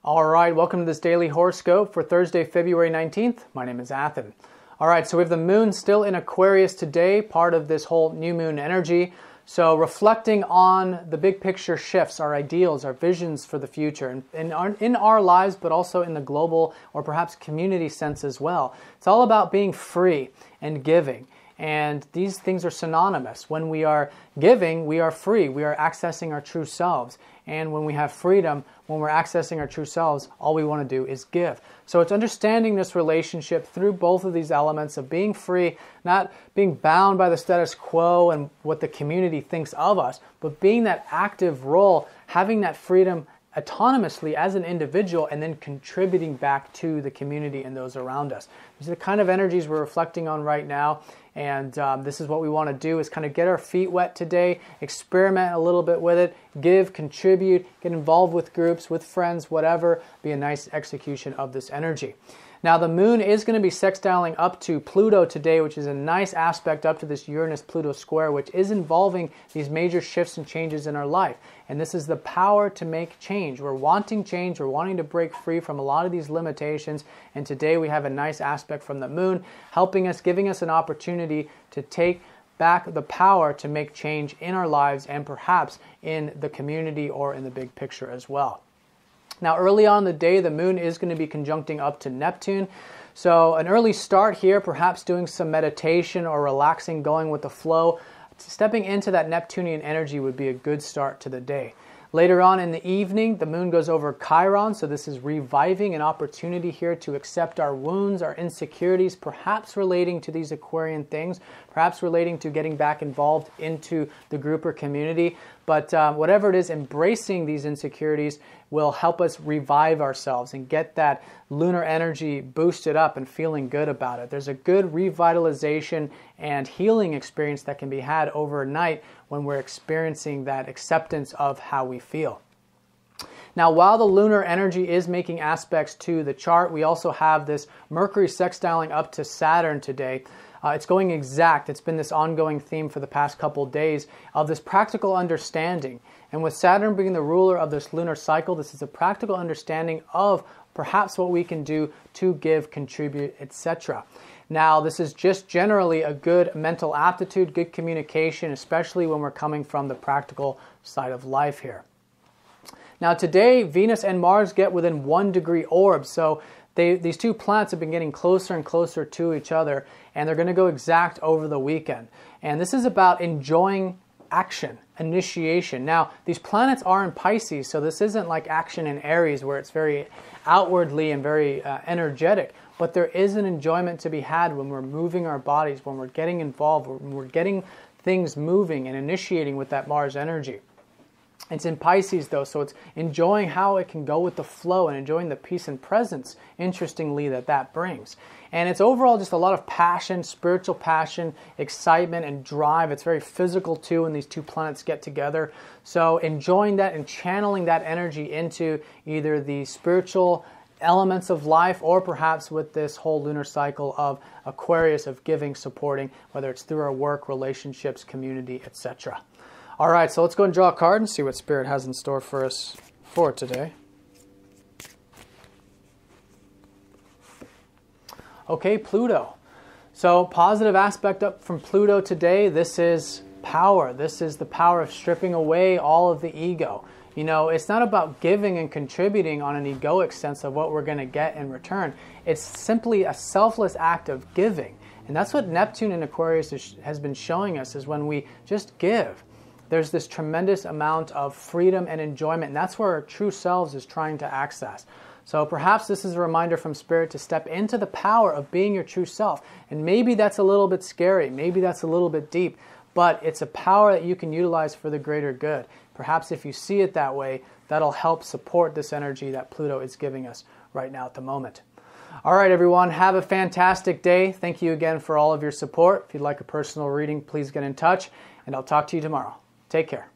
All right, welcome to this daily horoscope for Thursday, February 19th. My name is Athen. All right, so we have the moon still in Aquarius today, part of this whole new moon energy. So reflecting on the big picture shifts, our ideals, our visions for the future, in our lives, but also in the global or perhaps community sense as well. It's all about being free and giving. And these things are synonymous. When we are giving, we are free. We are accessing our true selves. And when we have freedom, when we're accessing our true selves, all we want to do is give. So it's understanding this relationship through both of these elements of being free, not being bound by the status quo and what the community thinks of us, but being that active role, having that freedom autonomously as an individual and then contributing back to the community and those around us. These are the kind of energies we're reflecting on right now, and this is what we want to do, is kind of get our feet wet today, experiment a little bit with it, give, contribute, get involved with groups, with friends, whatever, be a nice execution of this energy. Now the moon is going to be sextiling up to Pluto today, which is a nice aspect up to this Uranus-Pluto square, which is involving these major shifts and changes in our life. And this is the power to make change. We're wanting change, we're wanting to break free from a lot of these limitations, and today we have a nice aspect from the moon, helping us, giving us an opportunity to take back the power to make change in our lives and perhaps in the community or in the big picture as well. Now, early on in the day, the moon is going to be conjuncting up to Neptune. So an early start here, perhaps doing some meditation or relaxing, going with the flow. Stepping into that Neptunian energy would be a good start to the day. Later on in the evening, the moon goes over Chiron, so this is reviving an opportunity here to accept our wounds, our insecurities, perhaps relating to these Aquarian things, perhaps relating to getting back involved into the group or community. But whatever it is, embracing these insecurities will help us revive ourselves and get that lunar energy boosted up and feeling good about it. There's a good revitalization and healing experience that can be had overnight when we're experiencing that acceptance of how we feel. Now, while the lunar energy is making aspects to the chart, we also have this Mercury sextiling up to Saturn today. It's going exact. It's been this ongoing theme for the past couple days of this practical understanding. And with Saturn being the ruler of this lunar cycle, this is a practical understanding of perhaps what we can do to give, contribute, etc. Now, this is just generally a good mental aptitude, good communication, especially when we're coming from the practical side of life here. Now, today, Venus and Mars get within 1 degree orb, so these two planets have been getting closer and closer to each other, and they're going to go exact over the weekend. And this is about enjoying action, initiation. Now, these planets are in Pisces, so this isn't like action in Aries where it's very outwardly and very energetic, but there is an enjoyment to be had when we're moving our bodies, when we're getting involved, when we're getting things moving and initiating with that Mars energy. It's in Pisces though, so it's enjoying how it can go with the flow and enjoying the peace and presence, interestingly, that brings. And it's overall just a lot of passion, spiritual passion, excitement, and drive. It's very physical too when these two planets get together. So enjoying that and channeling that energy into either the spiritual elements of life or perhaps with this whole lunar cycle of Aquarius, of giving, supporting, whether it's through our work, relationships, community, etc. All right, so let's go and draw a card and see what Spirit has in store for us for today. Okay, Pluto. So positive aspect up from Pluto today. This is power. This is the power of stripping away all of the ego. You know, it's not about giving and contributing on an egoic sense of what we're going to get in return. It's simply a selfless act of giving. And that's what Neptune in Aquarius has been showing us, is when we just give, there's this tremendous amount of freedom and enjoyment, and that's where our true selves is trying to access. So perhaps this is a reminder from Spirit to step into the power of being your true self. And maybe that's a little bit scary, maybe that's a little bit deep, but it's a power that you can utilize for the greater good. Perhaps if you see it that way, that'll help support this energy that Pluto is giving us right now at the moment. All right, everyone, have a fantastic day. Thank you again for all of your support. If you'd like a personal reading, please get in touch, and I'll talk to you tomorrow. Take care.